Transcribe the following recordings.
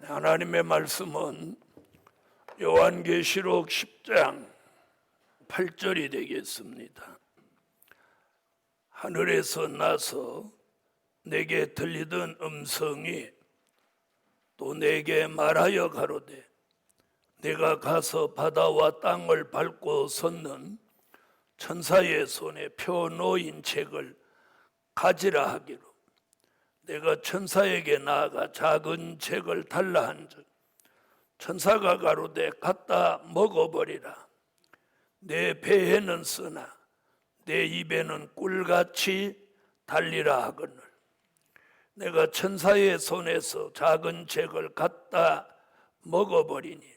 하나님의 말씀은 요한계시록 10장 8절이 되겠습니다. 하늘에서 나서 내게 들리던 음성이 또 내게 말하여 가로되 내가 가서 바다와 땅을 밟고 섰는 천사의 손에 펴 놓인 책을 가지라 하기로 내가 천사에게 나아가 작은 책을 달라 한즉 천사가 가로되 갖다 먹어버리라. 내 배에는 쓰나 내 입에는 꿀같이 달리라 하거늘 내가 천사의 손에서 작은 책을 갖다 먹어버리니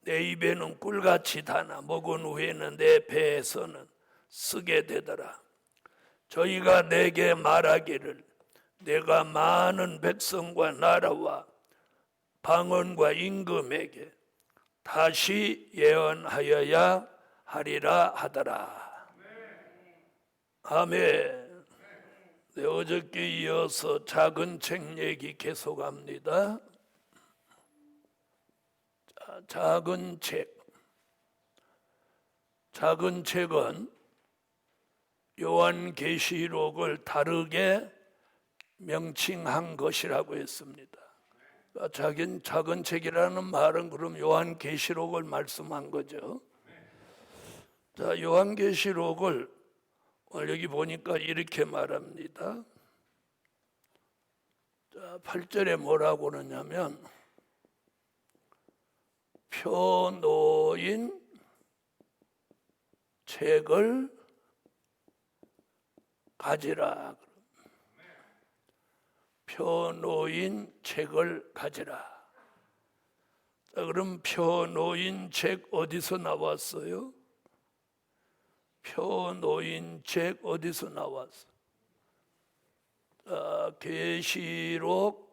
내 입에는 꿀같이 다나 먹은 후에는 내 배에서는 쓰게 되더라. 저희가 내게 말하기를 내가 많은 백성과 나라와 방언과 임금에게 다시 예언하여야 하리라 하더라. 아멘. 네, 어저께 이어서 작은 책 얘기 계속합니다. 작은 책. 작은 책은 요한계시록을 다르게 명칭한 것이라고 했습니다. 작은 책이라는 말은 그럼 요한계시록을 말씀한 거죠. 자, 요한계시록을 오늘 여기 보니까 이렇게 말합니다. 자, 8절에 뭐라고 그러냐면 펴놓인 책을 가지라. 펴놓인 책을 가지라. 자, 그럼 펴놓인 책 어디서 나왔어요? 펴놓인 책 어디서 나왔어? 계시록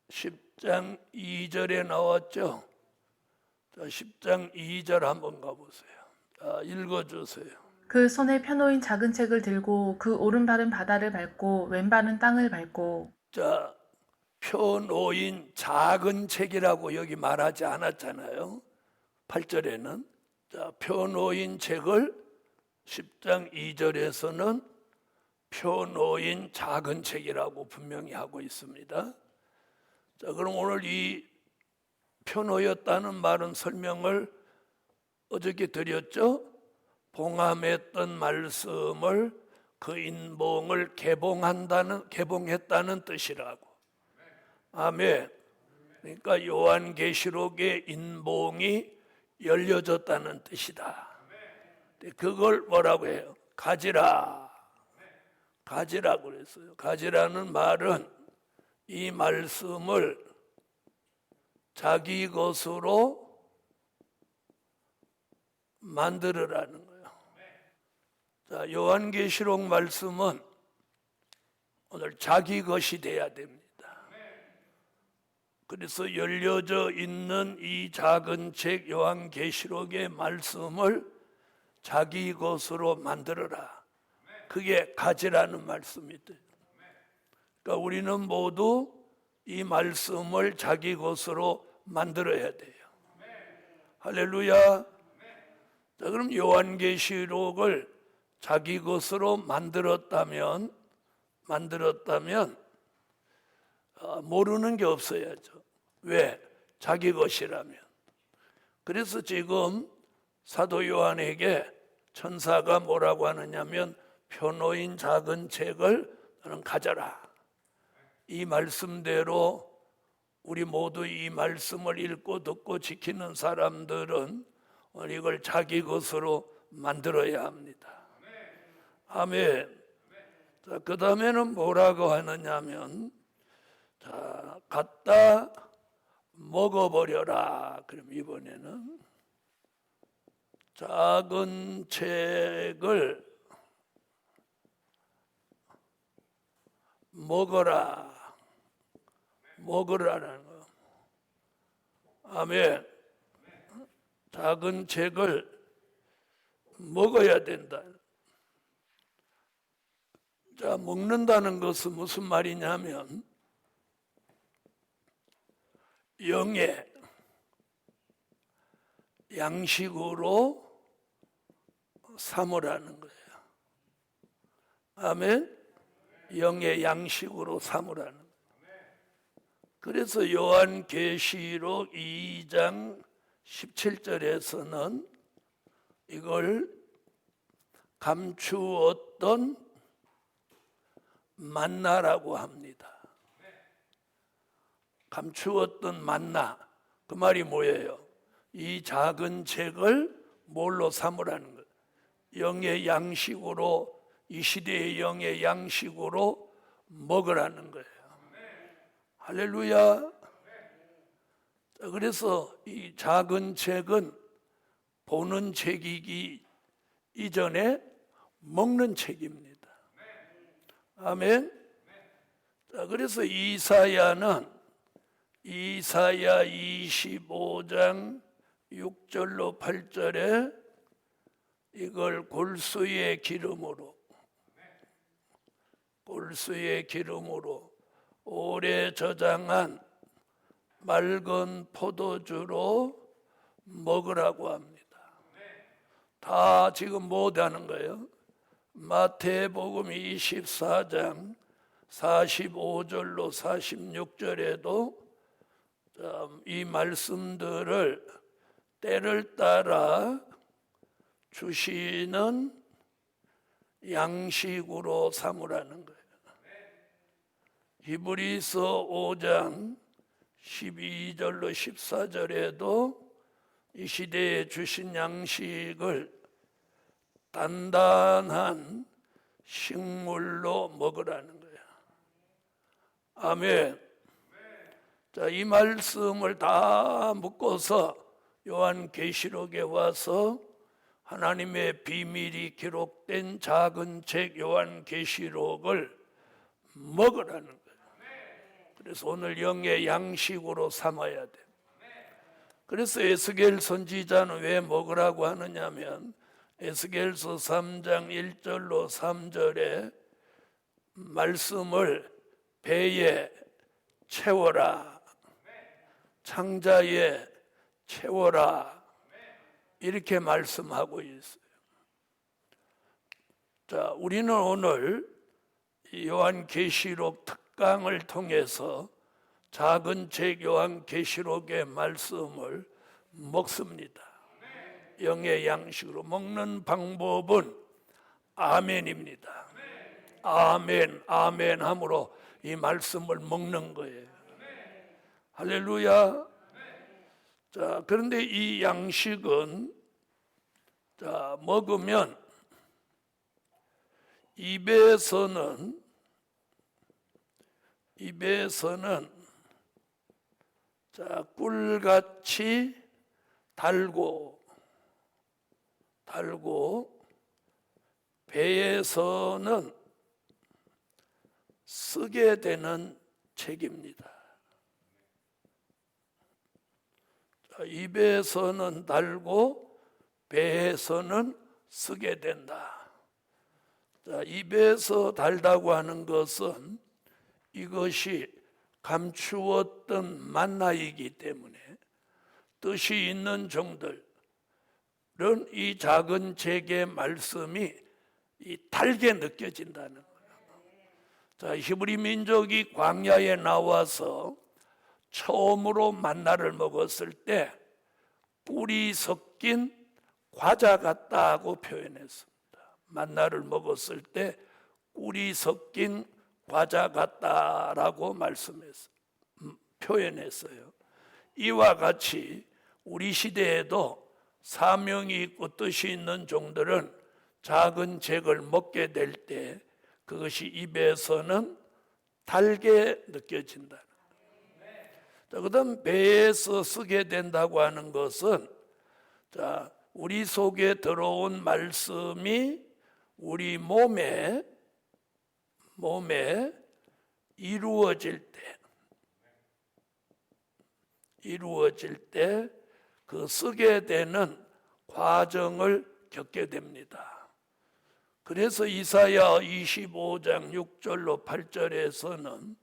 10장 2절에 나왔죠? 자, 10장 2절 한번 가보세요. 자, 읽어주세요. 그 손에 펴놓인 작은 책을 들고 그 오른발은 바다를 밟고 왼발은 땅을 밟고. 자, 펴놓인 작은 책이라고 여기 말하지 않았잖아요. 8절에는. 자, 펴놓인 책을 10장 2절에서는 펴놓인 작은 책이라고 분명히 하고 있습니다. 자, 그럼 오늘 이 펴놓였다는 말은 설명을 어저께 드렸죠? 봉함했던 말씀을 그 인봉을 개봉했다는 뜻이라고. 아멘. 그러니까 요한계시록의 인봉이 열려졌다는 뜻이다. 그걸 뭐라고 해요? 가지라. 가지라고 그랬어요. 가지라는 말은 이 말씀을 자기 것으로 만들으라는 거예요. 자, 요한계시록 말씀은 오늘 자기 것이 돼야 됩니다. 그래서 열려져 있는 이 작은 책 요한계시록의 말씀을 자기 것으로 만들어라. 그게 가지라는 말씀이다. 그러니까 우리는 모두 이 말씀을 자기 것으로 만들어야 돼요. 할렐루야. 자, 그럼 요한계시록을 자기 것으로 만들었다면 모르는 게 없어야죠. 왜? 자기 것이라면. 그래서 지금 사도 요한에게 천사가 뭐라고 하느냐면 펴놓인 작은 책을 너는 가져라. 이 말씀대로 우리 모두 이 말씀을 읽고 듣고 지키는 사람들은 이걸 자기 것으로 만들어야 합니다. 아멘. 자, 그 다음에는 뭐라고 하느냐면 자, 갖다 먹어버려라. 그럼 이번에는 작은 책을 먹으라는 거. 아멘. 작은 책을 먹어야 된다. 자, 먹는다는 것은 무슨 말이냐면 영의 양식으로 삼으라는 거예요. 아멘. 영의 양식으로 삼으라는 거예요. 그래서 요한계시록 2장 17절에서는 이걸 감추었던 만나라고 합니다. 감추었던 만나, 그 말이 뭐예요? 이 작은 책을 뭘로 삼으라는 거예요? 영의 양식으로, 이 시대의 영의 양식으로 먹으라는 거예요. 할렐루야. 그래서 이 작은 책은 보는 책이기 이전에 먹는 책입니다. 아멘. 자, 그래서 이사야 25장 6절로 8절에 이걸 골수의 기름으로 오래 저장한 맑은 포도주로 먹으라고 합니다. 다 지금 못하는 거예요. 마태복음 24장 45절로 46절에도 이 말씀들을 때를 따라 주시는 양식으로 삼으라는 거예요. 히브리서 5장 12절로 14절에도 이 시대에 주신 양식을 단단한 식물로 먹으라는 거예요. 아멘. 자, 이 말씀을 다 묶어서 요한계시록에 와서 하나님의 비밀이 기록된 작은 책 요한계시록을 먹으라는 거예요. 그래서 오늘 영의 양식으로 삼아야 돼요. 그래서 에스겔 선지자는 왜 먹으라고 하느냐면 에스겔서 3장 1절로 3절에 말씀을 배에 채워라, 창자에 채워라, 이렇게 말씀하고 있어요. 자, 우리는 오늘 요한계시록 특강을 통해서 작은 책 요한계시록의 말씀을 먹습니다. 영의 양식으로 먹는 방법은 아멘입니다. 아멘, 아멘 함으로 이 말씀을 먹는 거예요. 할렐루야. 자, 그런데 이 양식은 먹으면 입에서는 꿀같이 달고 배에서는 쓰게 되는 책입니다. 자, 입에서는 달고 배에서는 쓰게 된다. 자, 입에서 달다고 하는 것은 이것이 감추었던 만나이기 때문에 뜻이 있는 종들은 이 작은 책의 말씀이 달게 느껴진다는 거예요. 자, 히브리 민족이 광야에 나와서 처음으로 만나를 먹었을 때 꿀이 섞인 과자 같다고 표현했습니다. 만나를 먹었을 때 꿀이 섞인 과자 같다라고 표현했어요. 이와 같이 우리 시대에도 사명이 있고 뜻이 있는 종들은 작은 책을 먹게 될 때 그것이 입에서는 달게 느껴진다. 그다음 배에서 쓰게 된다고 하는 것은 우리 속에 들어온 말씀이 우리 몸에 이루어질 때 그 쓰게 되는 과정을 겪게 됩니다. 그래서 이사야 25장 6절로 8절에서는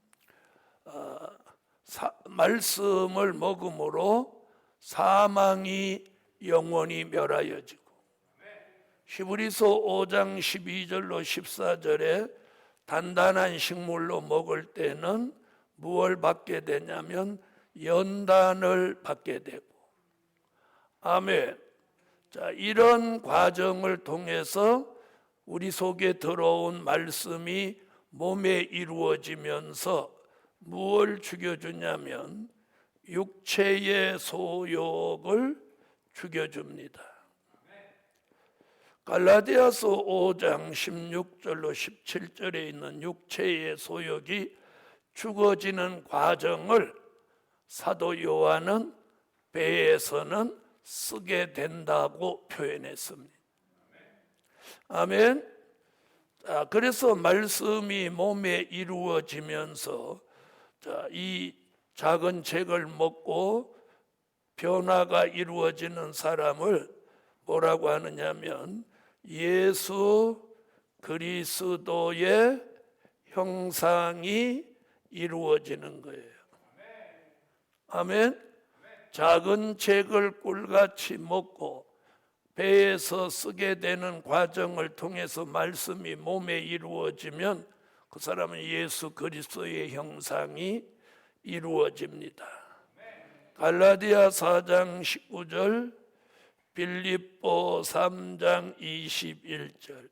말씀을 먹음으로 사망이 영원히 멸하여지고, 히브리서 5장 12절로 14절에 단단한 식물로 먹을 때는 무엇을 받게 되냐면 연단을 받게 되고, 아멘. 자, 이런 과정을 통해서 우리 속에 들어온 말씀이 몸에 이루어지면서 무엇을 죽여주냐면 육체의 소욕을 죽여줍니다. 갈라디아서 5장 16절로 17절에 있는 육체의 소욕이 죽어지는 과정을 사도 요한은 배에서는 쓰게 된다고 표현했습니다. 아멘. 자, 그래서 말씀이 몸에 이루어지면서 이 작은 책을 먹고 변화가 이루어지는 사람을 뭐라고 하느냐면 예수 그리스도의 형상이 이루어지는 거예요. 아멘. 작은 책을 꿀같이 먹고 배에서 쓰게 되는 과정을 통해서 말씀이 몸에 이루어지면 그 사람은 예수 그리스도의 형상이 이루어집니다. 갈라디아 4장 19절, 빌립보 3장 21절,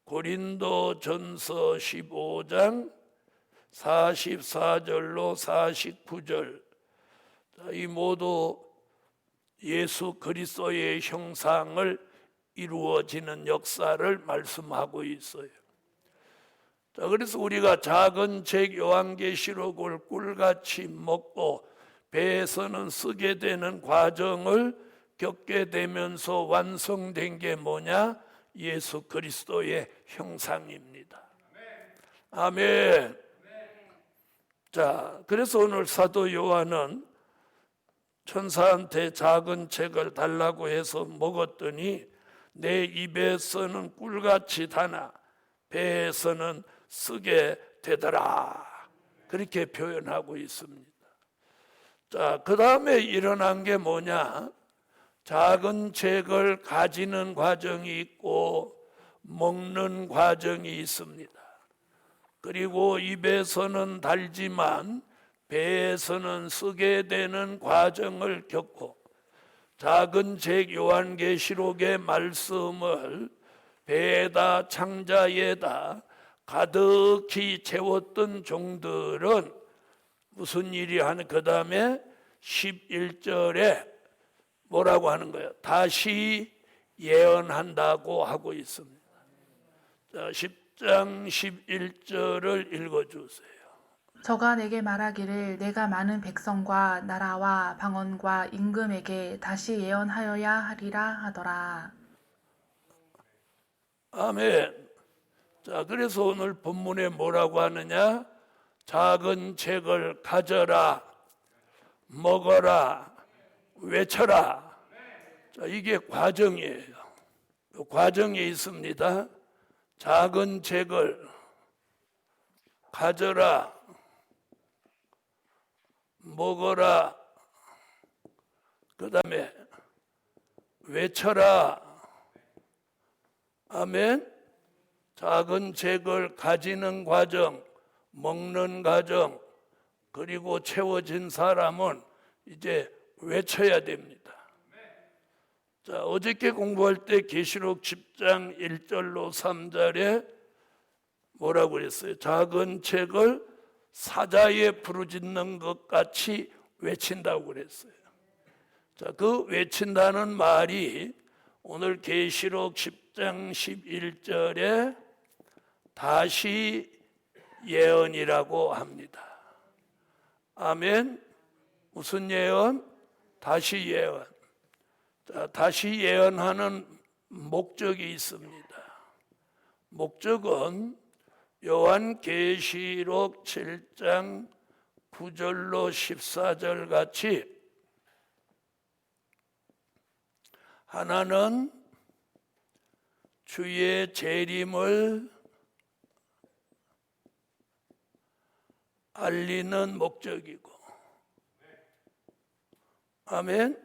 고린도 전서 15장 44절로 49절, 이 모두 예수 그리스도의 형상을 이루어지는 역사를 말씀하고 있어요. 자, 그래서 우리가 작은 책 요한계시록을 꿀같이 먹고 배에서는 쓰게 되는 과정을 겪게 되면서 완성된 게 뭐냐? 예수 그리스도의 형상입니다. 아멘. 자, 그래서 오늘 사도 요한은 천사한테 작은 책을 달라고 해서 먹었더니 내 입에서는 꿀같이 다나 배에서는 쓰게 되더라, 그렇게 표현하고 있습니다. 자, 그 다음에 일어난 게 뭐냐? 작은 책을 가지는 과정이 있고 먹는 과정이 있습니다. 그리고 입에서는 달지만 배에서는 쓰게 되는 과정을 겪고, 작은 책 요한계시록의 말씀을 배에다 창자에다 가득히 채웠던 종들은 무슨 일이 하는, 그 다음에 11절에 뭐라고 하는 거예요? 다시 예언한다고 하고 있습니다. 자, 10장 11절을 읽어주세요. 저가 내게 말하기를 내가 많은 백성과 나라와 방언과 임금에게 다시 예언하여야 하리라 하더라. 아멘. 자, 그래서 오늘 본문에 뭐라고 하느냐? 작은 책을 가져라, 먹어라, 외쳐라. 자, 이게 과정이에요. 과정이 있습니다. 작은 책을 가져라, 먹어라, 그 다음에 외쳐라. 아멘. 작은 책을 가지는 과정, 먹는 과정, 그리고 채워진 사람은 이제 외쳐야 됩니다. 자, 어저께 공부할 때 계시록 10장 1절로 3절에 뭐라고 그랬어요? 작은 책을 사자에 부르짖는 것 같이 외친다고 그랬어요. 자, 그 외친다는 말이 오늘 계시록 10장 11절에 다시 예언이라고 합니다. 아멘. 무슨 예언? 다시 예언. 자, 다시 예언하는 목적이 있습니다. 목적은 요한계시록 7장 9절로 14절 같이 하나는 주의 재림을 알리는 목적이고, 아멘.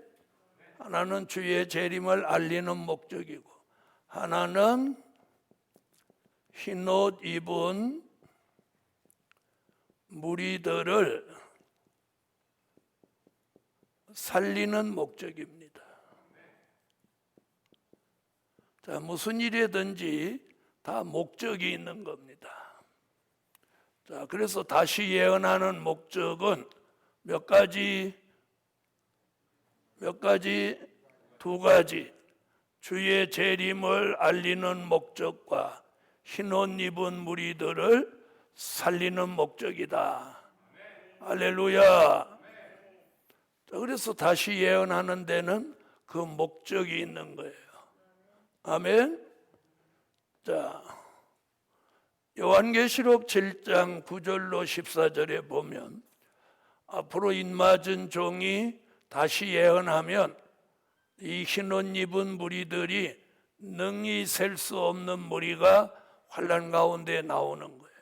하나는 주의 재림을 알리는 목적이고, 하나는 흰옷 입은 무리들을 살리는 목적입니다. 자, 무슨 일이든지 다 목적이 있는 겁니다. 자, 그래서 다시 예언하는 목적은 몇 가지? 두 가지. 주의 재림을 알리는 목적과 흰옷 입은 무리들을 살리는 목적이다. 할렐루야. 그래서 다시 예언하는 데는 그 목적이 있는 거예요. 아멘. 자, 요한계시록 7장 9절로 14절에 보면 앞으로 인맞은 종이 다시 예언하면 이 흰옷 입은 무리들이 능히 셀 수 없는 무리가 환난 가운데 나오는 거예요.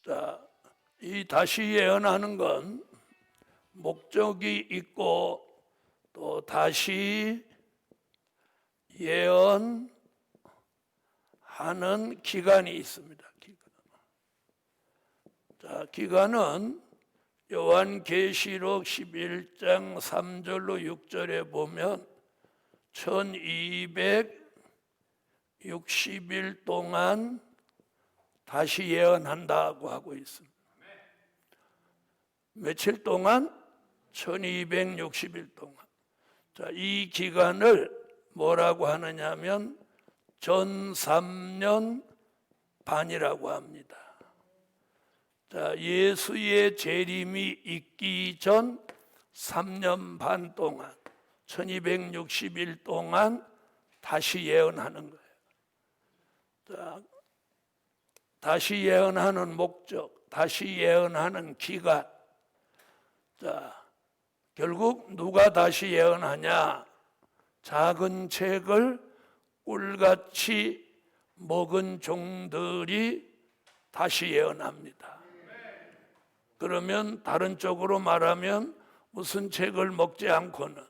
자, 이 다시 예언하는 건 목적이 있고 또 다시 예언하는 기간이 있습니다. 자, 기간은 요한계시록 11장 3절로 6절에 보면 1260일 동안 다시 예언한다고 하고 있습니다. 며칠 동안? 1260일 동안. 자, 이 기간을 뭐라고 하느냐면 전 3년 반이라고 합니다. 자, 예수의 재림이 있기 전 3년 반 동안 1260일 동안 다시 예언하는 거예요. 자, 다시 예언하는 목적, 다시 예언하는 기간. 자, 결국 누가 다시 예언하냐? 작은 책을 꿀같이 먹은 종들이 다시 예언합니다. 그러면 다른 쪽으로 말하면 무슨 책을 먹지 않고는,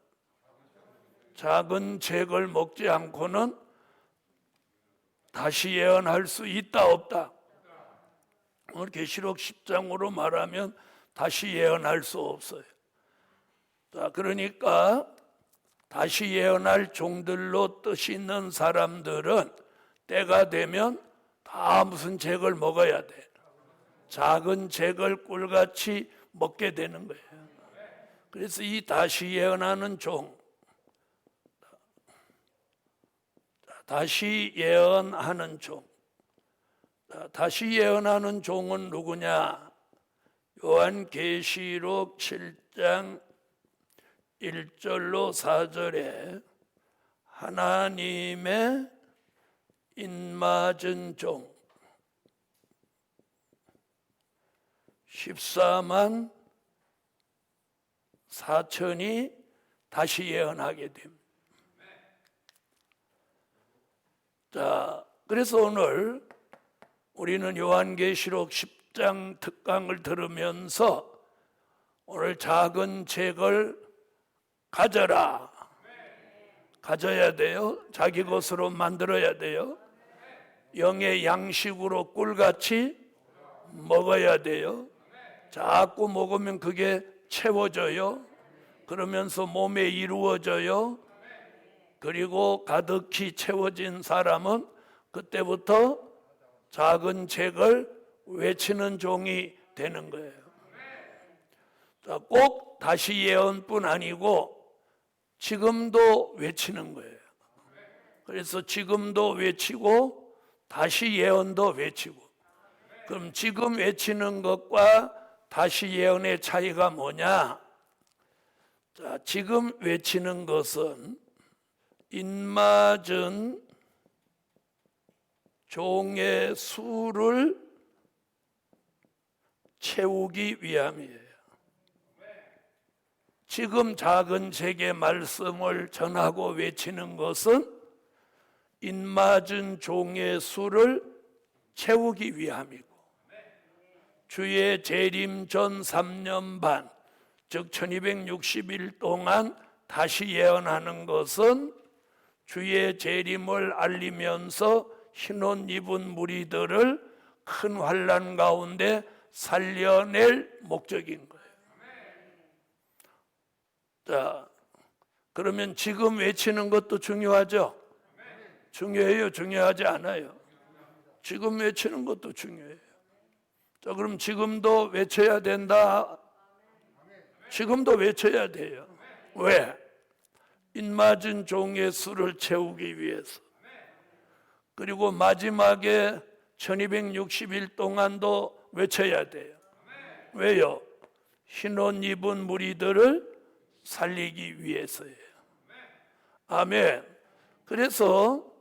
작은 책을 먹지 않고는 다시 예언할 수 있다 없다? 오늘 계시록 10장으로 말하면 다시 예언할 수 없어요. 자, 그러니까 다시 예언할 종들로 뜻이 있는 사람들은 때가 되면 다 무슨 책을 먹어야 돼. 작은 책을 꿀같이 먹게 되는 거예요. 그래서 이 다시 예언하는 종, 다시 예언하는 종, 다시 예언하는 종은 누구냐? 요한계시록 7장 1절로 4절에 하나님의 인맞은 종 14만 4천이 다시 예언하게 됩니다. 자, 그래서 오늘 우리는 요한계시록 10장 특강을 들으면서 오늘 작은 책을 가져라. 가져야 돼요. 자기 것으로 만들어야 돼요. 영의 양식으로 꿀같이 먹어야 돼요. 자꾸 먹으면 그게 채워져요. 그러면서 몸에 이루어져요. 그리고 가득히 채워진 사람은 그때부터 작은 책을 외치는 종이 되는 거예요. 자, 꼭 다시 예언뿐 아니고 지금도 외치는 거예요. 그래서 지금도 외치고 다시 예언도 외치고. 그럼 지금 외치는 것과 다시 예언의 차이가 뭐냐? 자, 지금 외치는 것은 인맞은 종의 수를 채우기 위함이에요. 지금 작은 책의 말씀을 전하고 외치는 것은 인맞은 종의 수를 채우기 위함이고, 주의 재림 전 3년 반 즉 1260일 동안 다시 예언하는 것은 주의 재림을 알리면서 흰옷 입은 무리들을 큰 환난 가운데 살려낼 목적인 거예요. 자, 그러면 지금 외치는 것도 중요하죠? 중요해요? 중요하지 않아요? 지금 외치는 것도 중요해요. 자, 그럼 지금도 외쳐야 된다. 지금도 외쳐야 돼요. 왜? 입맞은 종의 수를 채우기 위해서. 그리고 마지막에 1260일 동안도 외쳐야 돼요. 왜요? 흰옷 입은 무리들을 살리기 위해서예요. 아멘. 그래서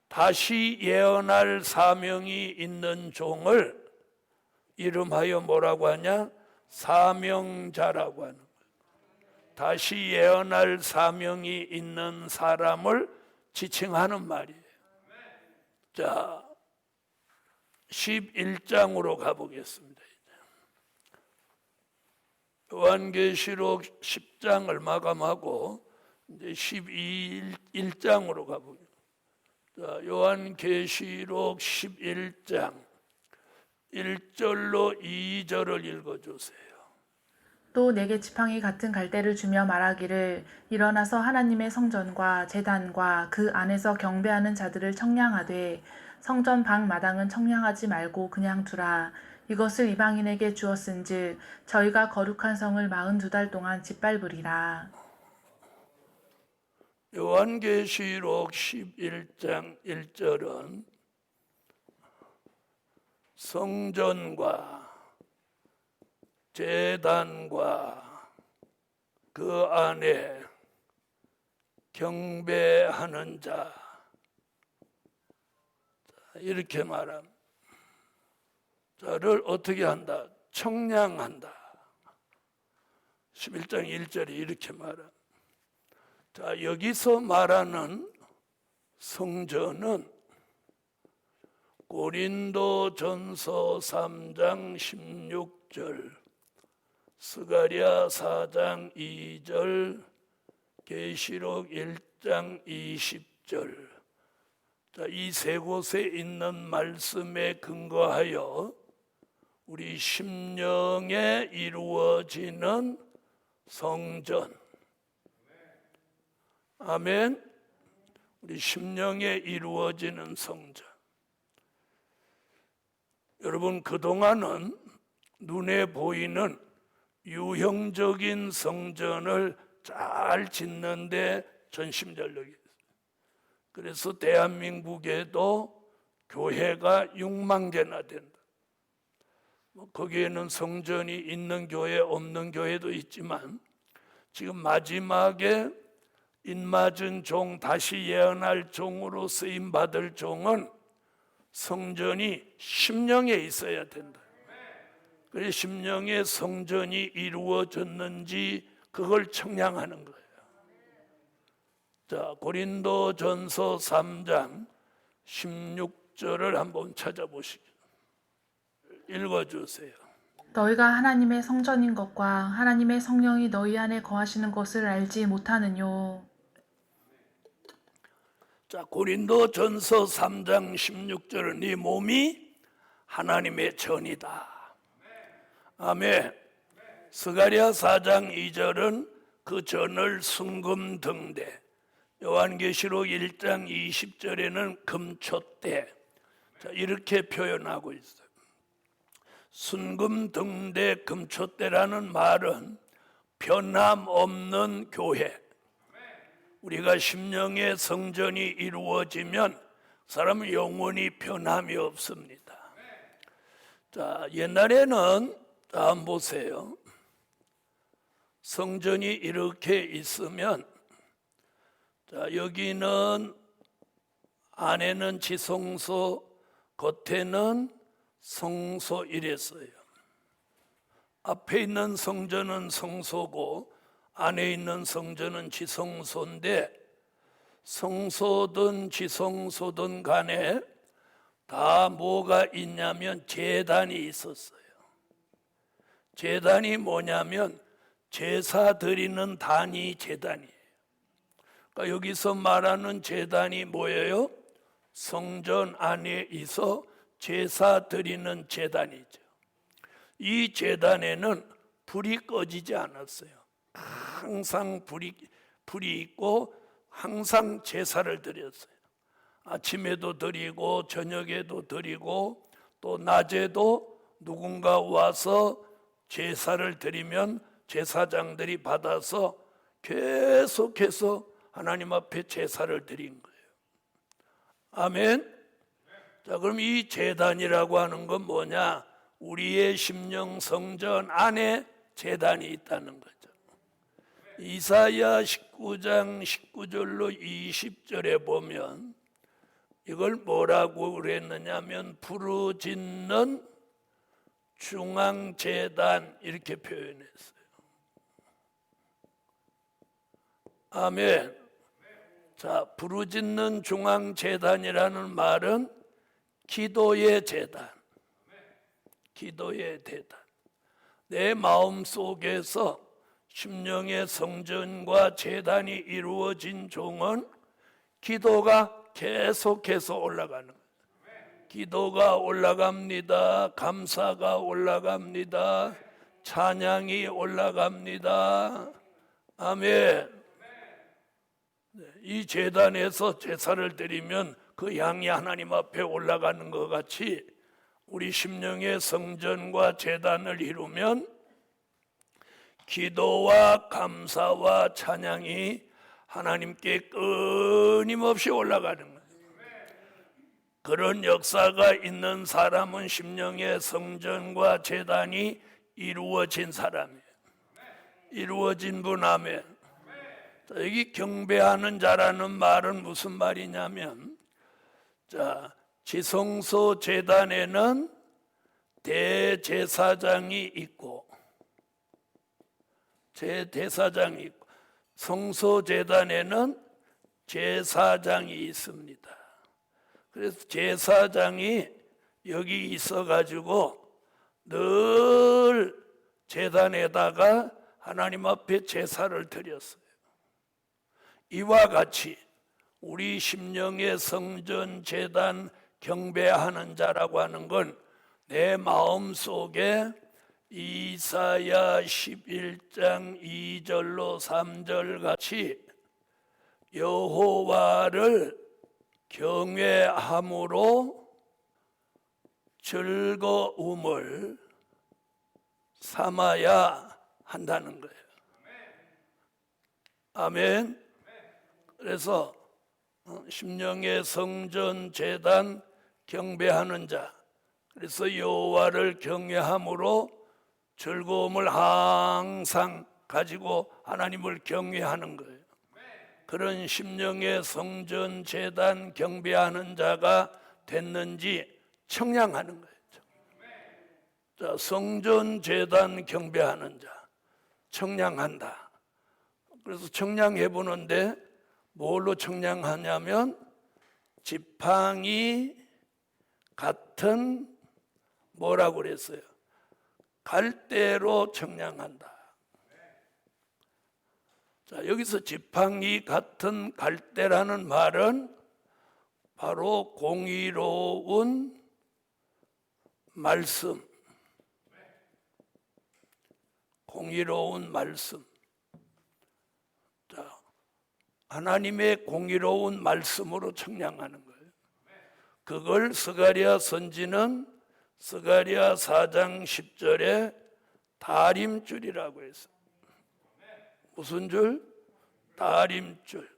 다시 예언할 사명이 있는 종을 이름하여 뭐라고 하냐? 사명자라고 하는 거예요. 다시 예언할 사명이 있는 사람을 지칭하는 말이에요. 자, 11장으로 가보겠습니다. 요한계시록 10장을 마감하고 이제 11장으로 가보겠습니다. 자, 요한계시록 11장 1절로 2절을 읽어주세요. 또 내게 지팡이 같은 갈대를 주며 말하기를 일어나서 하나님의 성전과 제단과 그 안에서 경배하는 자들을 청량하되 성전 방 마당은 청량하지 말고 그냥 두라. 이것을 이방인에게 주었은즉 저희가 거룩한 성을 42달 동안 짓밟으리라. 요한계시록 11장 1절은 성전과 제단과 그 안에 경배하는 자, 이렇게 말합니다. 자를 어떻게 한다? 청량한다. 11장 1절이 이렇게 말합니다. 자, 여기서 말하는 성전은 고린도전서 3장 16절, 스가랴 4장 2절, 계시록 1장 20절, 이 세 곳에 있는 말씀에 근거하여 우리 심령에 이루어지는 성전. 아멘. 우리 심령에 이루어지는 성전. 여러분, 그동안은 눈에 보이는 유형적인 성전을 잘 짓는데 전심전력이 있어요. 그래서 대한민국에도 교회가 6만 개나 된다. 거기에는 성전이 있는 교회, 없는 교회도 있지만 지금 마지막에 입맞은 종, 다시 예언할 종으로 쓰임받을 종은 성전이 심령에 있어야 된다. 그래서 심령의 성전이 이루어졌는지 그걸 청량하는 거예요. 자, 고린도전서 3장 16절을 한번 찾아보시죠. 읽어주세요. 너희가 하나님의 성전인 것과 하나님의 성령이 너희 안에 거하시는 것을 알지 못하느뇨. 자, 고린도전서 3장 16절은 네 몸이 하나님의 전이다. 아멘. 스가랴 4장 2절은 그 전을 순금 등대, 요한계시록 1장 20절에는 금촛대, 자, 이렇게 표현하고 있어요. 순금 등대 금촛대라는 말은 변함없는 교회. 우리가 심령의 성전이 이루어지면 사람은 영원히 변함이 없습니다. 자, 옛날에는 한번 보세요. 성전이 이렇게 있으면, 자, 여기는 안에는 지성소, 겉에는 성소 이랬어요. 앞에 있는 성전은 성소고 안에 있는 성전은 지성소인데, 성소든 지성소든 간에 다 뭐가 있냐면 제단이 있었어요. 제단이 뭐냐면 제사 드리는 단이 제단이에요. 그러니까 여기서 말하는 제단이 뭐예요? 성전 안에 있어 제사 드리는 제단이죠. 이 제단에는 불이 꺼지지 않았어요. 항상 불이 있고 항상 제사를 드렸어요. 아침에도 드리고 저녁에도 드리고 또 낮에도 누군가 와서 제사를 드리면 제사장들이 받아서 계속해서 하나님 앞에 제사를 드린 거예요. 아멘. 자, 그럼 이 제단이라고 하는 건 뭐냐? 우리의 심령 성전 안에 제단이 있다는 거죠. 이사야 19장 19절로 20절에 보면 이걸 뭐라고 그랬느냐면 부르짖는 중앙제단 이렇게 표현했어요. 아멘. 자, 부르짖는 중앙제단이라는 말은 기도의 제단, 기도의 제단. 내 마음 속에서 심령의 성전과 제단이 이루어진 종은 기도가 계속해서 올라가는 거예요. 기도가 올라갑니다. 감사가 올라갑니다. 찬양이 올라갑니다. 아멘. 이 제단에서 제사를 드리면 그 양이 하나님 앞에 올라가는 것 같이 우리 심령의 성전과 제단을 이루면 기도와 감사와 찬양이 하나님께 끊임없이 올라가는 거예요. 그런 역사가 있는 사람은 심령의 성전과 제단이 이루어진 사람이에요. 이루어진 분. 아멘. 여기 경배하는 자라는 말은 무슨 말이냐면, 자, 지성소 제단에는 대제사장이 있고 대제사장이 있고 성소 제단에는 제사장이 있습니다. 그래서 제사장이 여기 있어가지고 늘 제단에다가 하나님 앞에 제사를 드렸어요. 이와 같이 우리 심령의 성전 제단 경배하는 자라고 하는 건 내 마음 속에 이사야 11장 2절로 3절 같이 여호와를 경외함으로 즐거움을 삼아야 한다는 거예요. 아멘. 그래서 심령의 성전 제단 경배하는 자, 그래서 여호와를 경외함으로 즐거움을 항상 가지고 하나님을 경외하는 거예요. 그런 심령의 성전 제단 경배하는 자가 됐는지 청량하는 거예요. 자, 성전 제단 경배하는 자 청량한다. 그래서 청량해 보는데 뭘로 청량하냐면 지팡이 같은 뭐라고 그랬어요? 갈대로 청량한다. 자, 여기서 지팡이 같은 갈대라는 말은 바로 공의로운 말씀. 공의로운 말씀. 자, 하나님의 공의로운 말씀으로 청량하는 거예요. 그걸 스가랴 선지는 스가랴 4장 10절에 다림줄이라고 했어요. 무슨 줄? 다림줄.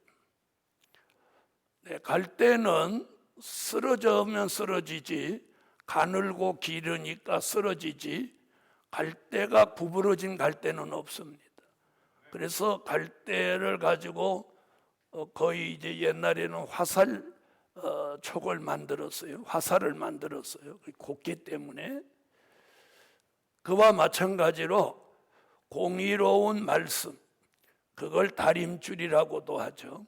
네, 갈대는 쓰러지면 쓰러지지, 가늘고 길으니까 쓰러지지, 갈대가 구부러진 갈대는 없습니다. 그래서 갈대를 가지고 거의 이제 옛날에는 화살 촉을 만들었어요. 화살을 만들었어요. 곱기 때문에. 그와 마찬가지로 공의로운 말씀, 그걸 다림줄이라고도 하죠.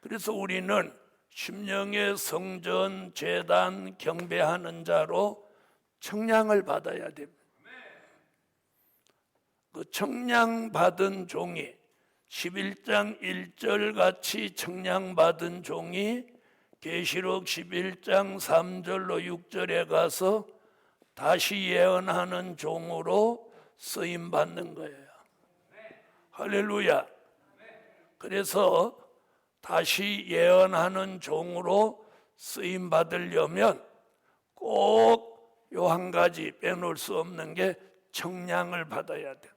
그래서 우리는 심령의 성전 제단 경배하는 자로 청량을 받아야 됩니다. 그 청량받은 종이 11장 1절 같이 청량받은 종이 계시록 11장 3절로 6절에 가서 다시 예언하는 종으로 쓰임 받는 거예요. 할렐루야. 그래서 다시 예언하는 종으로 쓰임 받으려면 꼭 요 한 가지 빼놓을 수 없는 게 청량을 받아야 돼.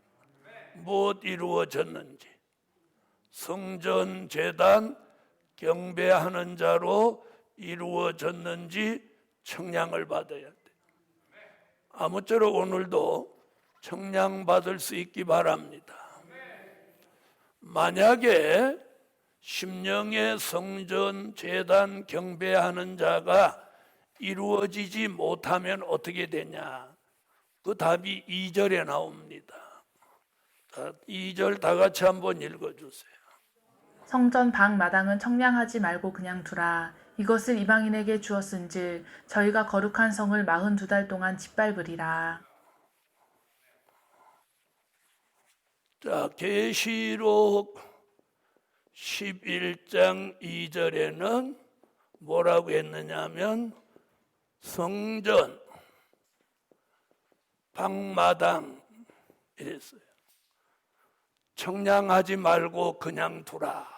무엇 이루어졌는지, 성전 제단 경배하는 자로 이루어졌는지 청량을 받아야 돼. 아무쪼록 오늘도 청량 받을 수 있기 바랍니다. 만약에 심령의 성전 제단 경배하는 자가 이루어지지 못하면 어떻게 되냐? 그 답이 2절에 나옵니다. 2절 다 같이 한번 읽어주세요. 성전 방 마당은 청량하지 말고 그냥 두라. 이것을 이방인에게 주었은즉 저희가 거룩한 성을 42달 동안 짓밟으리라. 자, 계시록 11장 2절에는 뭐라고 했느냐면 성전 방마당 이랬어요. 청량하지 말고 그냥 두라.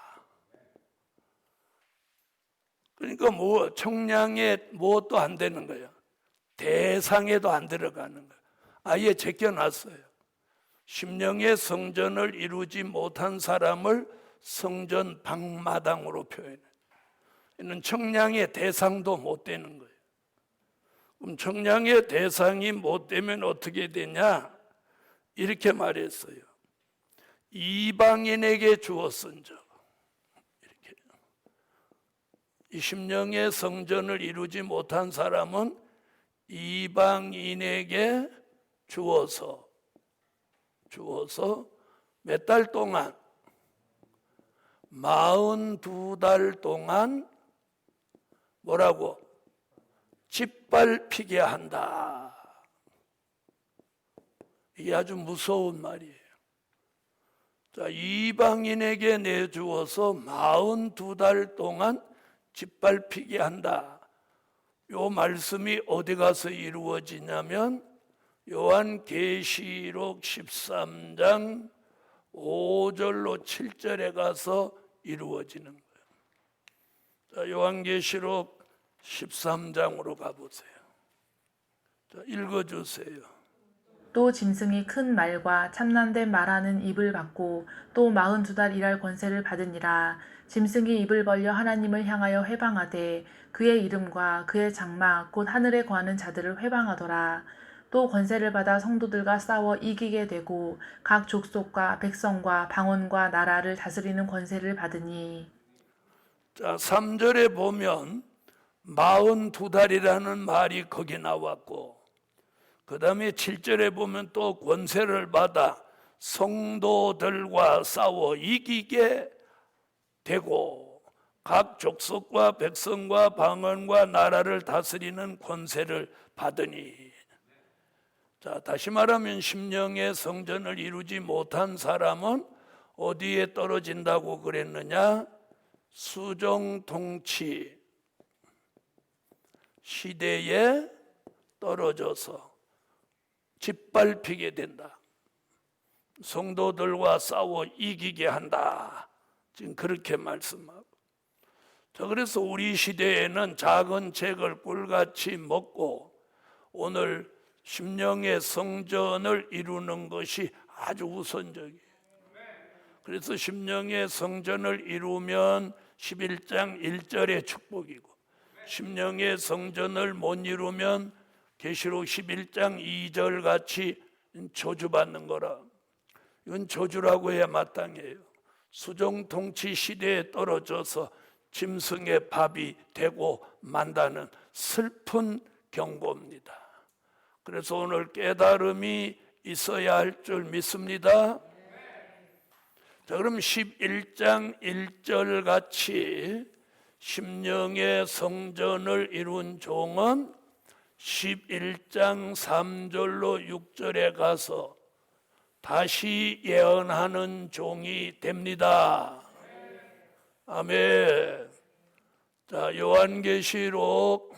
그러니까 청량에 무엇도 안 되는 거예요. 대상에도 안 들어가는 거예요. 아예 제껴놨어요. 심령의 성전을 이루지 못한 사람을 성전 방마당으로 표현해요. 이는 청량의 대상도 못 되는 거예요. 그럼 청량의 대상이 못 되면 어떻게 되냐? 이렇게 말했어요. 이방인에게 주었은즉, 이렇게 이 심령의 성전을 이루지 못한 사람은 이방인에게 주어서 몇 달 동안 42달 동안 뭐라고? 짓밟히게 한다. 이게 아주 무서운 말이에요. 자, 이방인에게 내주어서 42달 동안 짓밟히게 한다. 요 말씀이 어디 가서 이루어지냐면 요한계시록 13장 5절로 7절에 가서 이루어지는 거예요. 자, 요한계시록 13장으로 가보세요. 자, 읽어주세요. 또 짐승이 큰 말과 참남된 말하는 입을 받고 또 42달 일할 권세를 받으니라. 짐승이 입을 벌려 하나님을 향하여 회방하되 그의 이름과 그의 장막 곧 하늘에 거하는 자들을 회방하더라. 또 권세를 받아 성도들과 싸워 이기게 되고 각 족속과 백성과 방언과 나라를 다스리는 권세를 받으니. 자, 3절에 보면 42달이라는 말이 거기 나왔고, 그 다음에 7절에 보면 또 권세를 받아 성도들과 싸워 이기게 되고 각 족속과 백성과 방언과 나라를 다스리는 권세를 받으니. 자, 다시 말하면 심령의 성전을 이루지 못한 사람은 어디에 떨어진다고 그랬느냐? 수종통치 시대에 떨어져서 짓밟히게 된다. 성도들과 싸워 이기게 한다. 지금 그렇게 말씀하고. 자, 그래서 우리 시대에는 작은 책을 꿀같이 먹고 오늘 심령의 성전을 이루는 것이 아주 우선적이에요. 그래서 심령의 성전을 이루면 11장 1절의 축복이고, 심령의 성전을 못 이루면 계시록 11장 2절 같이 저주받는 거라. 이건 저주라고 해야 마땅해요. 수종통치 시대에 떨어져서 짐승의 밥이 되고 만다는 슬픈 경고입니다. 그래서 오늘 깨달음이 있어야 할 줄 믿습니다. 자, 그럼 11장 1절 같이 심령의 성전을 이룬 종은 11장 3절로 6절에 가서 다시 예언하는 종이 됩니다. 아멘. 자, 요한계시록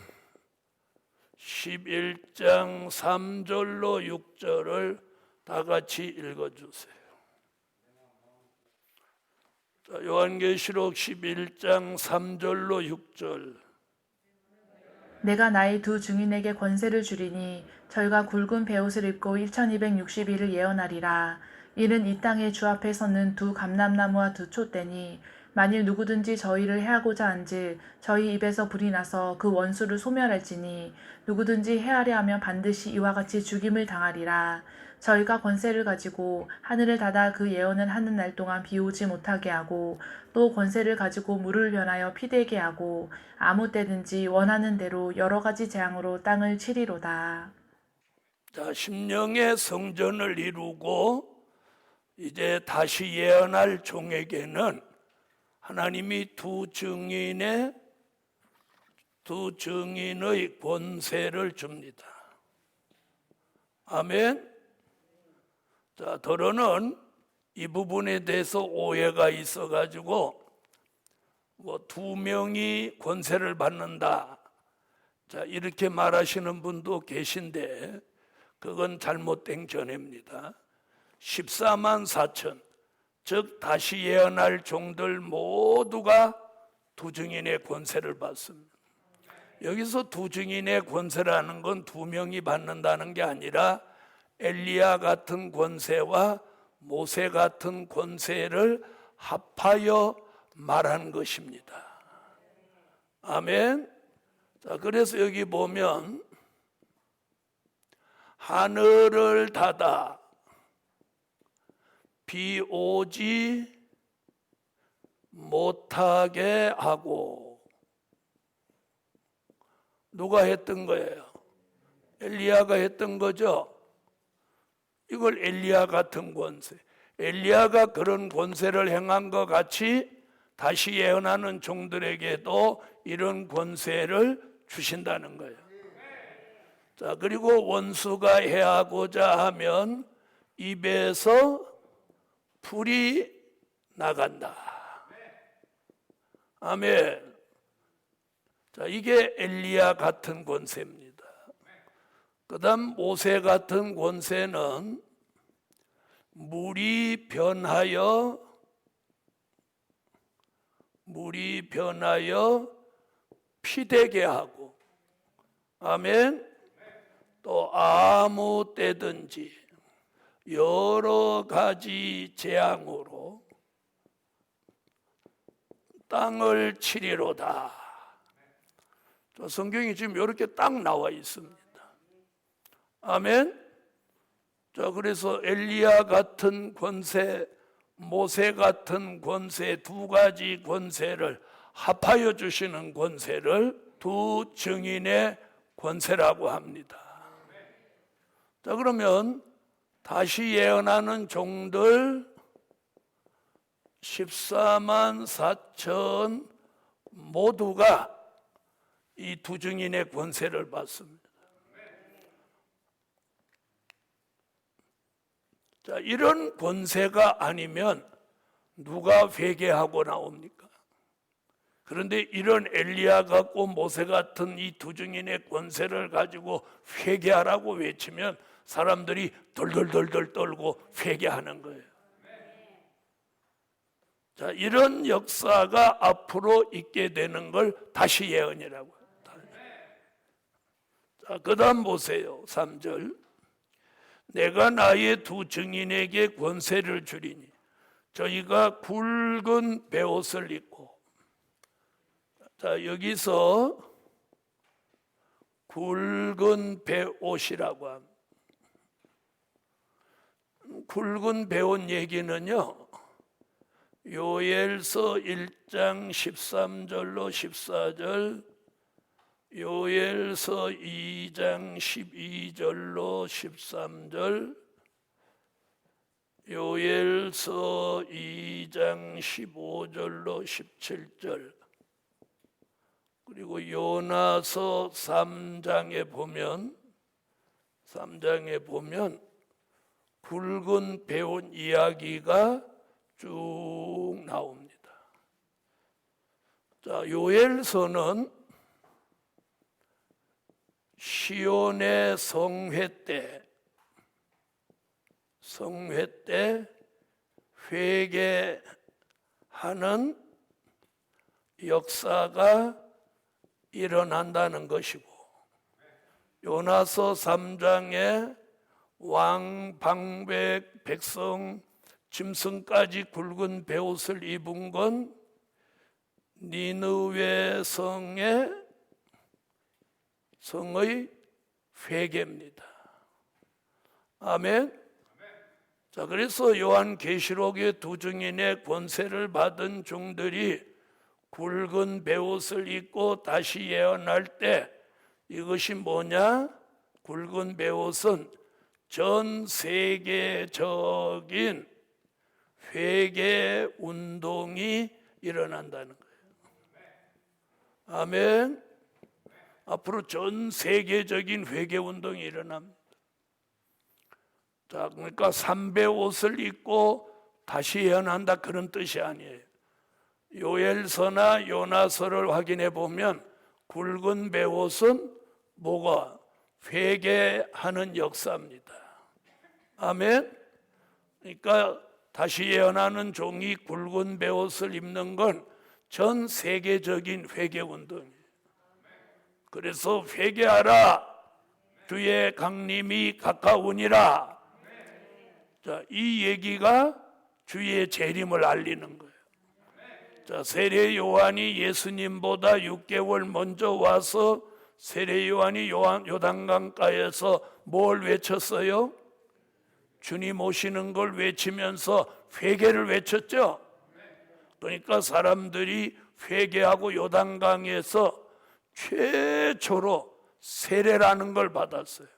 11장 3절로 6절을 다 같이 읽어주세요. 자, 요한계시록 11장 3절로 6절. 내가 나의 두 증인에게 권세를 주리니 저희가 굵은 베옷을 입고 1260일을 예언하리라. 이는 이 땅의 주 앞에 서는 두 감람나무와 두 촛대니 만일 누구든지 저희를 해하고자 한즉 저희 입에서 불이 나서 그 원수를 소멸할지니 누구든지 해하려 하면 반드시 이와 같이 죽임을 당하리라. 저희가 권세를 가지고 하늘을 닫아 그 예언을 하는 날 동안 비 오지 못하게 하고 또 권세를 가지고 물을 변하여 피되게 하고 아무 때든지 원하는 대로 여러 가지 재앙으로 땅을 치리로다. 자, 심령의 성전을 이루고 이제 다시 예언할 종에게는 하나님이 두 증인의 권세를 줍니다. 아멘. 자, 더러는 이 부분에 대해서 오해가 있어가지고 두 명이 권세를 받는다, 자, 이렇게 말하시는 분도 계신데 그건 잘못된 견해입니다. 14만 4천, 즉 다시 예언할 종들 모두가 두 증인의 권세를 받습니다. 여기서 두 증인의 권세라는 건 두 명이 받는다는 게 아니라 엘리야 같은 권세와 모세 같은 권세를 합하여 말한 것입니다. 아멘. 자, 그래서 여기 보면 하늘을 닫아 비 오지 못하게 하고, 누가 했던 거예요? 엘리야가 했던 거죠. 이걸 엘리야 같은 권세, 엘리야가 그런 권세를 행한 것 같이 다시 예언하는 종들에게도 이런 권세를 주신다는 거예요. 자, 그리고 원수가 해하고자 하면 입에서 불이 나간다. 아멘. 자, 이게 엘리야 같은 권세입니다. 그 다음 모세 같은 권세는 물이 변하여 피되게 하고, 아멘. 또 아무 때든지 여러 가지 재앙으로 땅을 치리로다. 성경이 지금 이렇게 딱 나와 있습니다. 아멘. 자, 그래서 엘리야 같은 권세, 모세 같은 권세, 두 가지 권세를 합하여 주시는 권세를 두 증인의 권세라고 합니다. 자, 그러면 다시 예언하는 종들 14만 4천 모두가 이 두 증인의 권세를 받습니다. 자, 이런 권세가 아니면 누가 회개하고 나옵니까? 그런데 이런 엘리야 같고 모세 같은 이 두 증인의 권세를 가지고 회개하라고 외치면 사람들이 덜덜덜덜 떨고 회개하는 거예요. 자, 이런 역사가 앞으로 있게 되는 걸 다시 예언이라고 해요. 자, 그 다음 보세요. 3절. 내가 나의 두 증인에게 권세를 주리니 저희가 굵은 베옷을 입고, 자, 여기서 굵은 베옷이라고 합니다. 굵은 베옷 얘기는요, 요엘서 1장 13절로 14절, 요엘서 2장 12절로 13절, 요엘서 2장 15절로 17절, 그리고 요나서 3장에 보면 굵은 배운 이야기가 쭉 나옵니다. 자, 요엘서는 시온의 성회 때 회개하는 역사가 일어난다는 것이고, 요나서 3장에 왕, 방백, 백성, 짐승까지 굵은 베옷을 입은 건 니느웨 성의 회개입니다. 아멘. 자, 그래서 요한계시록의 두 증인의 권세를 받은 종들이 굵은 베옷을 입고 다시 예언할 때, 이것이 뭐냐? 굵은 베옷은 전 세계적인 회개 운동이 일어난다는 거예요. 아멘. 앞으로 전 세계적인 회개 운동이 일어납니다. 자, 그러니까 삼배 옷을 입고 다시 예언한다, 그런 뜻이 아니에요. 요엘서나 요나서를 확인해 보면 굵은 베옷은 뭐가? 회개하는 역사입니다. 아멘. 그러니까 다시 예언하는 종이 굵은 베옷을 입는 건 전 세계적인 회개 운동이에요. 그래서 회개하라, 주의 강림이 가까우니라. 자, 이 얘기가 주의 재림을 알리는 거예요. 자, 세례 요한이 예수님보다 6개월 먼저 와서 세례 요한이 요단강가에서 뭘 외쳤어요? 주님 오시는 걸 외치면서 회개를 외쳤죠. 그러니까 사람들이 회개하고 요단강에서 최초로 세례라는 걸 받았어요.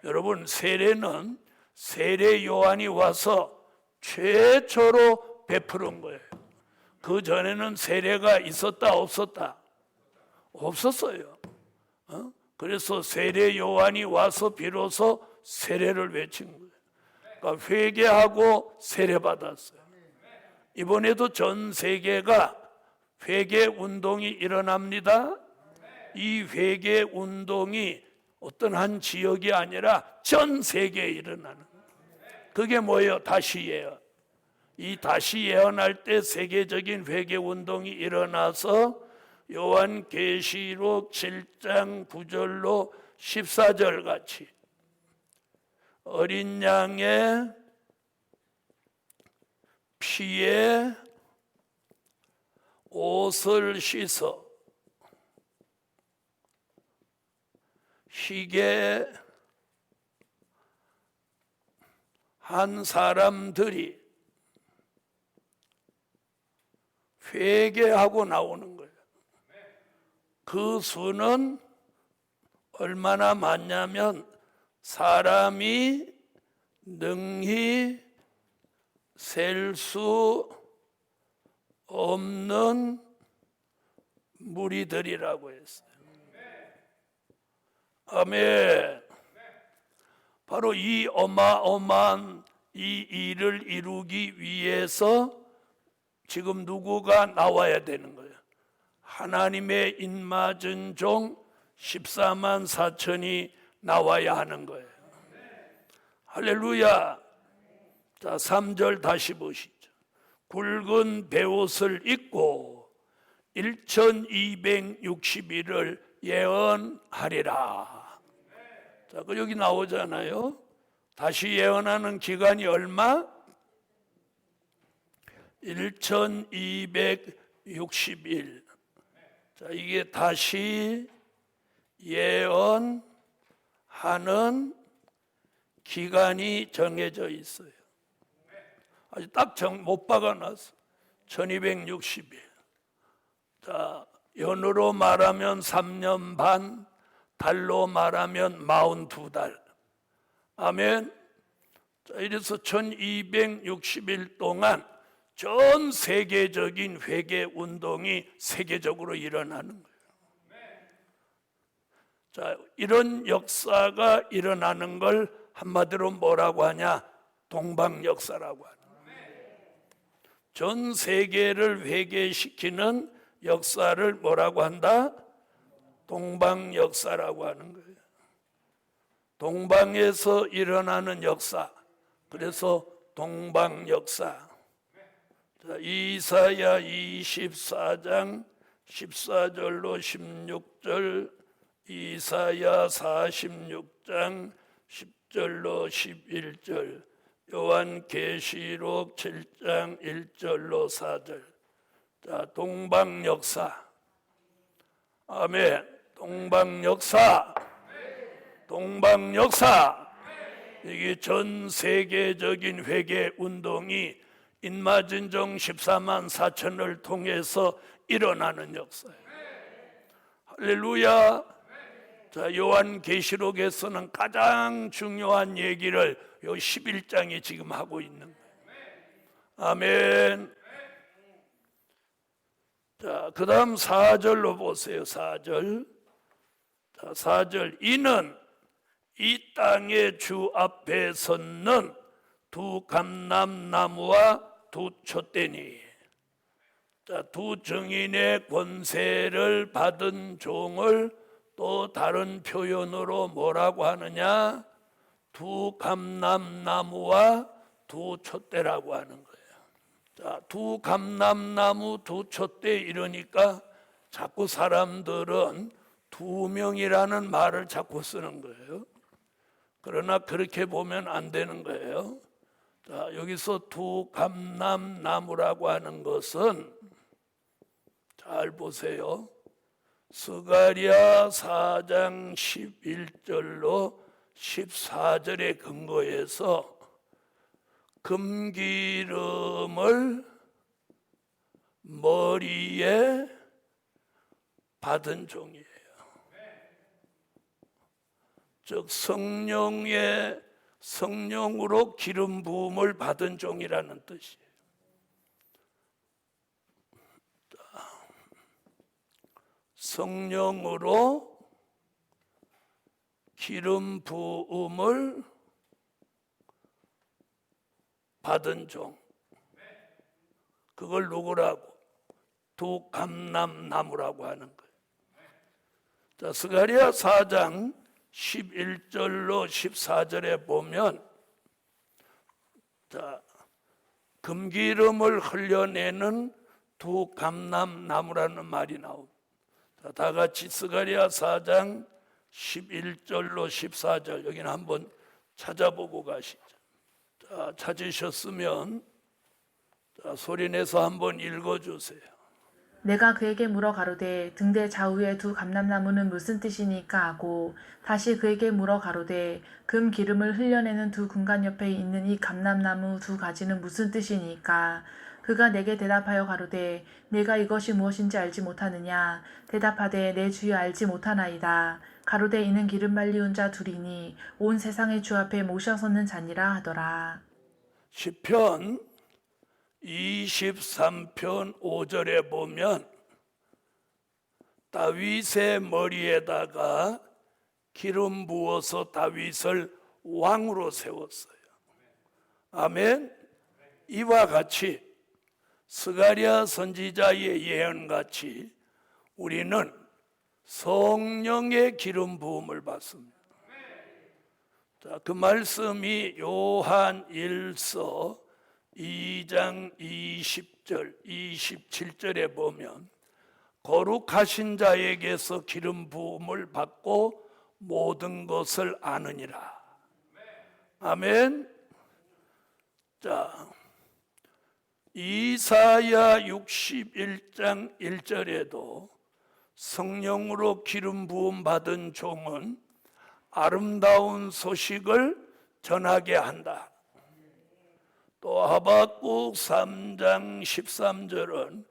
여러분, 세례는 세례 요한이 와서 최초로 베푸는 거예요. 그 전에는 세례가 있었다 없었다? 없었어요. 그래서 세례 요한이 와서 비로소 세례를 외친 거예요. 그러니까 회개하고 세례 받았어요. 이번에도 전 세계가 회개 운동이 일어납니다. 이 회개 운동이 어떤 한 지역이 아니라 전 세계에 일어나는 거예요. 그게 뭐예요? 다시 예언. 이 다시 예언할 때 세계적인 회개 운동이 일어나서 요한계시록 7장 9절로 14절 같이 어린 양의 피에 옷을 씻어 희게 한 사람들이 회개하고 나오는 거예요. 그 수는 얼마나 많냐면 사람이 능히 셀 수 없는 무리들이라고 했어요. 아멘. 바로 이 어마어마한 이 일을 이루기 위해서 지금 누구가 나와야 되는 거예요? 하나님의 인맞은 종 14만 4천이 나와야 하는 거예요. 할렐루야. 자, 3절 다시 보시죠. 굵은 베옷을 입고 1260일을 예언하리라. 자, 그 여기 나오잖아요. 다시 예언하는 기간이 얼마? 1260일. 자, 이게 다시 예언하는 기간이 정해져 있어요. 아주 딱 못 박아놨어. 1260일. 자, 연으로 말하면 3년 반, 달로 말하면 42달. 아멘. 자, 이래서 1260일 동안 전 세계적인 회개 운동이 세계적으로 일어나는 거예요. 자, 이런 역사가 일어나는 걸 한마디로 뭐라고 하냐? 동방 역사라고 하는 거예요. 전 세계를 회개시키는 역사를 뭐라고 한다? 동방 역사라고 하는 거예요. 동방에서 일어나는 역사. 그래서 동방 역사. 자, 이사야 24장 14절로 16절, 이사야 46장 10절로 11절, 요한계시록 7장 1절로 4절. 자, 동방 역사. 아멘. 동방 역사. 동방 역사. 이게 전 세계적인 회개 운동이 인마진정 14만 4천을 통해서 일어나는 역사예요. 할렐루야. 자, 요한계시록에서는 가장 중요한 얘기를 요 11장이 지금 하고 있는 거예요. 아멘. 자, 그 다음 4절로 보세요. 4절. 자, 4절. 이는 이 땅의 주 앞에 섰는 두 감람나무와 두 촛대니. 자, 두 증인의 권세를 받은 종을 또 다른 표현으로 뭐라고 하느냐? 두 감람나무와 두 촛대라고 하는 거예요. 자, 두 감람나무, 두 촛대 이러니까 자꾸 사람들은 두 명이라는 말을 자꾸 쓰는 거예요. 그러나 그렇게 보면 안 되는 거예요. 자, 여기서 두 감람나무라고 하는 것은 잘 보세요. 스가랴 4장 11절로 14절의 근거에서 금기름을 머리에 받은 종이에요. 즉 성령으로 기름 부음을 받은 종이라는 뜻이에요. 성령으로 기름 부음을 받은 종. 그걸 누구라고? 두 감람나무라고 하는 거예요. 자, 스가랴 4장 11절로 14절에 보면 자, 금기름을 흘려내는 두 감람나무라는 말이 나옵니다. 자, 다 같이 스가랴 4장 11절로 14절 여기는 한번 찾아보고 가시죠. 자, 찾으셨으면 자, 소리내서 한번 읽어주세요. 내가 그에게 물어 가로되 등대 좌우의 두 감람나무는 무슨 뜻이니까 하고 다시 그에게 물어 가로되 금 기름을 흘려내는 두 군간 옆에 있는 이 감람나무 두 가지는 무슨 뜻이니까. 그가 내게 대답하여 가로되 내가 이것이 무엇인지 알지 못하느냐. 대답하되 내 주여 알지 못하나이다. 가로되 이는 기름 발리운 자 둘이니 온 세상의 주 앞에 모셔서는 자니라 하더라. 시편 23편 5절에 보면 다윗의 머리에다가 기름 부어서 다윗을 왕으로 세웠어요. 아멘. 이와 같이 스가랴 선지자의 예언같이 우리는 성령의 기름 부음을 받습니다. 자, 그 말씀이 요한 1서 2장 20절, 27절에 보면 거룩하신 자에게서 기름 부음을 받고 모든 것을 아느니라. 아멘. 자, 이사야 61장 1절에도 성령으로 기름 부음 받은 종은 아름다운 소식을 전하게 한다. 또 하박국 3장 13절은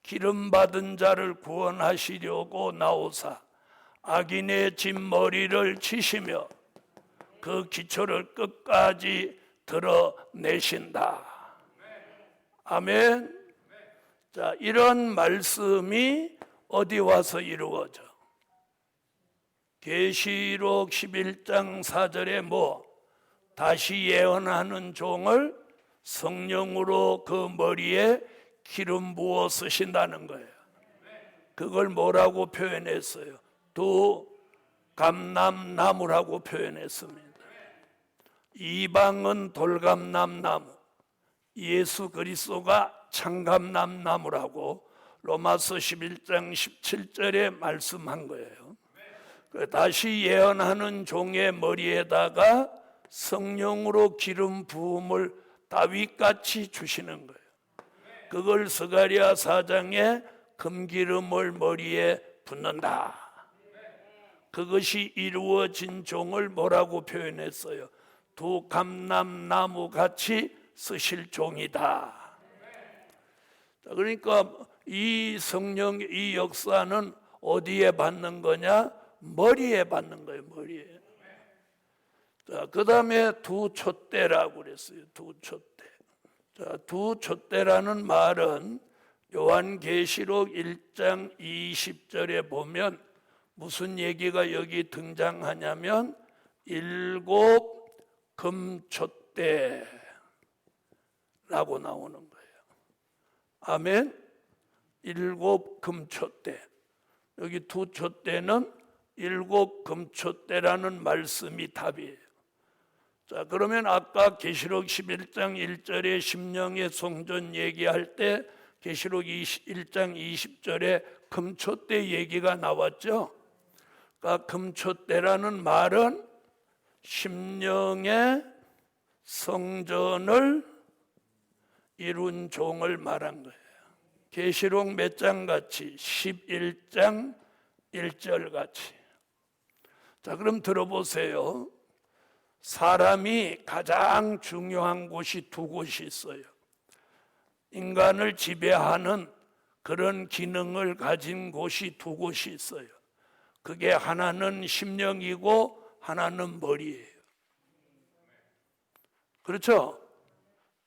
기름 받은 자를 구원하시려고 나오사 악인의 진머리를 치시며 그 기초를 끝까지 드러내신다. 아멘. 자, 이런 말씀이 어디 와서 이루어져? 계시록 11장 4절에 다시 예언하는 종을 성령으로 그 머리에 기름 부어 쓰신다는 거예요. 그걸 뭐라고 표현했어요? 두 감람나무라고 표현했습니다. 이방은 돌감람나무, 예수 그리스도가 참감람나무라고 로마서 11장 17절에 말씀한 거예요. 다시 예언하는 종의 머리에다가 성령으로 기름 부음을 다윗같이 주시는 거예요. 그걸 스가랴 4장에 금기름을 머리에 붓는다. 그것이 이루어진 종을 뭐라고 표현했어요? 두 감람나무 같이 쓰실 종이다. 그러니까 이 성령, 이 역사는 어디에 받는 거냐? 머리에 받는 거예요. 머리에. 자, 그 다음에 두 촛대라고 그랬어요. 두 촛대. 자, 두 촛대라는 말은 요한계시록 1장 20절에 보면 무슨 얘기가 여기 등장하냐면 일곱 금촛대라고 나오는 거예요. 아멘. 일곱 금촛대. 여기 두 촛대는 일곱 금촛대라는 말씀이 답이에요. 자, 그러면 아까 계시록 11장 1절에 심령의 성전 얘기할 때 계시록 1장 20절에 금촛대 얘기가 나왔죠. 그러니까 금촛대라는 말은 심령의 성전을 이룬 종을 말한 거예요. 계시록 몇 장 같이 11장 1절 같이. 자, 그럼 들어보세요. 사람이 가장 중요한 곳이 두 곳이 있어요. 인간을 지배하는 그런 기능을 가진 곳이 두 곳이 있어요. 그게 하나는 심령이고 하나는 머리예요. 그렇죠?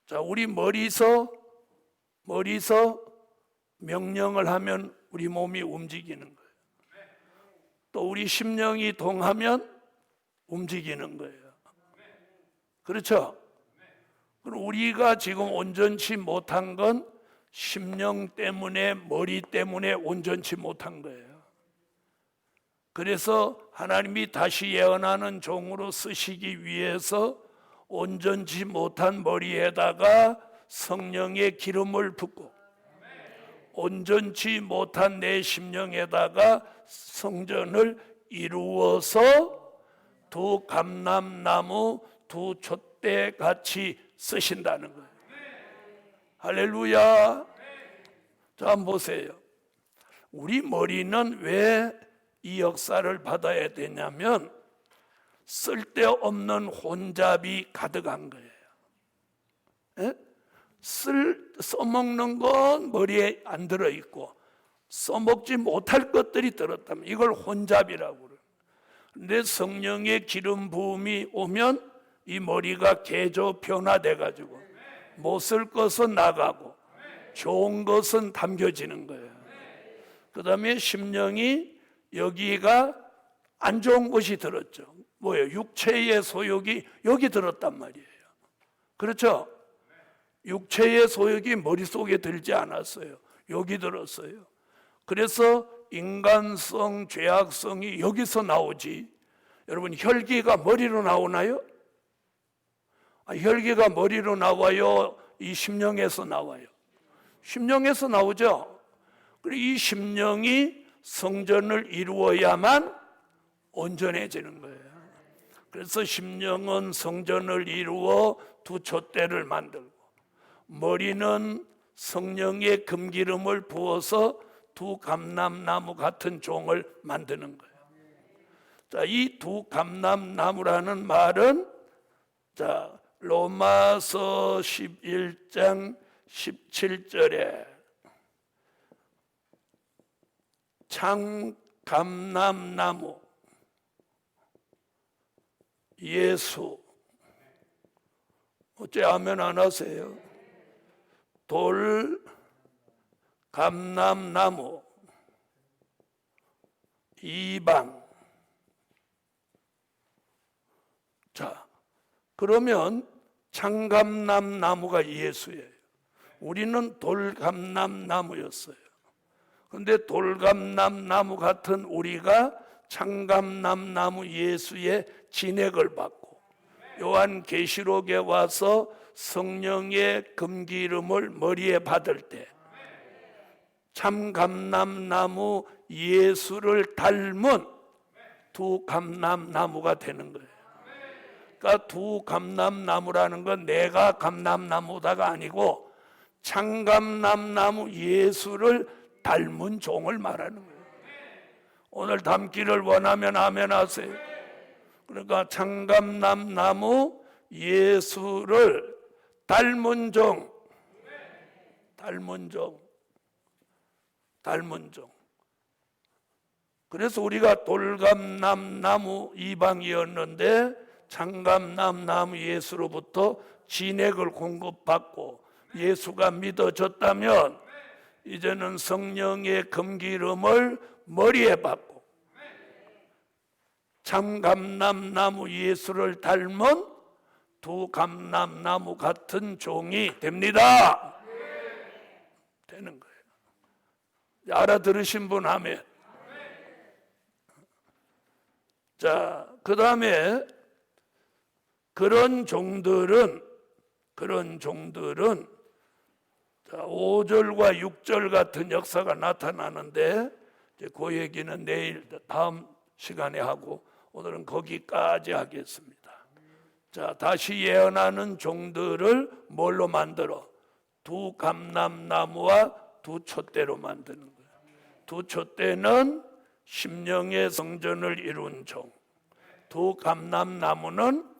자, 우리 머리서 명령을 하면 우리 몸이 움직이는 거예요. 또 우리 심령이 동하면 움직이는 거예요. 그렇죠? 그럼 우리가 지금 온전치 못한 건 심령 때문에, 머리 때문에 온전치 못한 거예요. 그래서 하나님이 다시 예언하는 종으로 쓰시기 위해서 온전치 못한 머리에다가 성령의 기름을 붓고 온전치 못한 내 심령에다가 성전을 이루어서 두 감람나무, 두 촛대 같이 쓰신다는 거예요. 할렐루야. 자, 한번 보세요. 우리 머리는 왜 이 역사를 받아야 되냐면 쓸데없는 혼잡이 가득한 거예요. 예? 써먹는 건 머리에 안 들어있고 써먹지 못할 것들이 들었다면 이걸 혼잡이라고 그래요. 근데 성령의 기름 부음이 오면 이 머리가 개조 변화돼 가지고 못 쓸 것은 나가고 좋은 것은 담겨지는 거예요. 그 다음에 심령이 여기가 안 좋은 것이 들었죠. 뭐예요? 육체의 소욕이 여기 들었단 말이에요. 그렇죠? 육체의 소욕이 머릿속에 들지 않았어요. 여기 들었어요. 그래서 인간성, 죄악성이 여기서 나오지. 여러분, 혈기가 머리로 나오나요? 혈기가 머리로 나와요? 이 심령에서 나와요? 심령에서 나오죠. 그리고 이 심령이 성전을 이루어야만 온전해지는 거예요. 그래서 심령은 성전을 이루어 두 촛대를 만들고 머리는 성령의 금기름을 부어서 두 감람나무 같은 종을 만드는 거예요. 자, 이 두 감람나무라는 말은 자, 로마서 11장 17절에 참감람나무 예수, 어째 아멘 안 하세요? 돌 감람나무 이방. 자, 그러면 창감람 나무가 예수예요. 우리는 돌감람 나무였어요. 그런데 돌감람 나무 같은 우리가 창감람 나무 예수의 진액을 받고 요한계시록에 와서 성령의 금기름을 머리에 받을 때 참감람나무 예수를 닮은 두 감람나무가 되는 거예요. 그러니까 두 감람나무라는 건 내가 감람나무다가 아니고 참감람나무 예수를 닮은 종을 말하는 거예요. 오늘 닮기를 원하면 아멘 하세요. 그러니까 참감람나무 예수를 닮은 종, 닮은 종. 그래서 우리가 돌감람나무 이방이었는데 창감람나무 예수로부터 진액을 공급받고 예수가 믿어졌다면 이제는 성령의 금기름을 머리에 받고 참감람나무 예수를 닮은 두 감람나무 같은 종이 됩니다. 되는 거예요. 알아들으신 분 아멘. 자, 그 다음에 그런 종들은 5절과 6절 같은 역사가 나타나는데 그 얘기는 내일 다음 시간에 하고 오늘은 거기까지 하겠습니다. 자, 다시 예언하는 종들을 뭘로 만들어? 두 감람나무와 두 촛대로 만드는 거예요. 두 촛대는 심령의 성전을 이룬 종, 두 감람나무는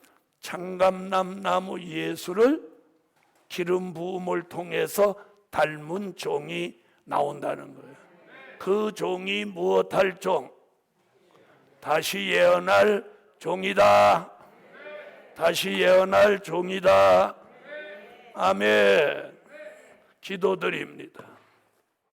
창감람나무 예수를 기름 부음을 통해서 닮은 종이 나온다는 거예요. 그 종이 무엇할 종? 다시 예언할 종이다. 다시 예언할 종이다. 아멘. 기도드립니다.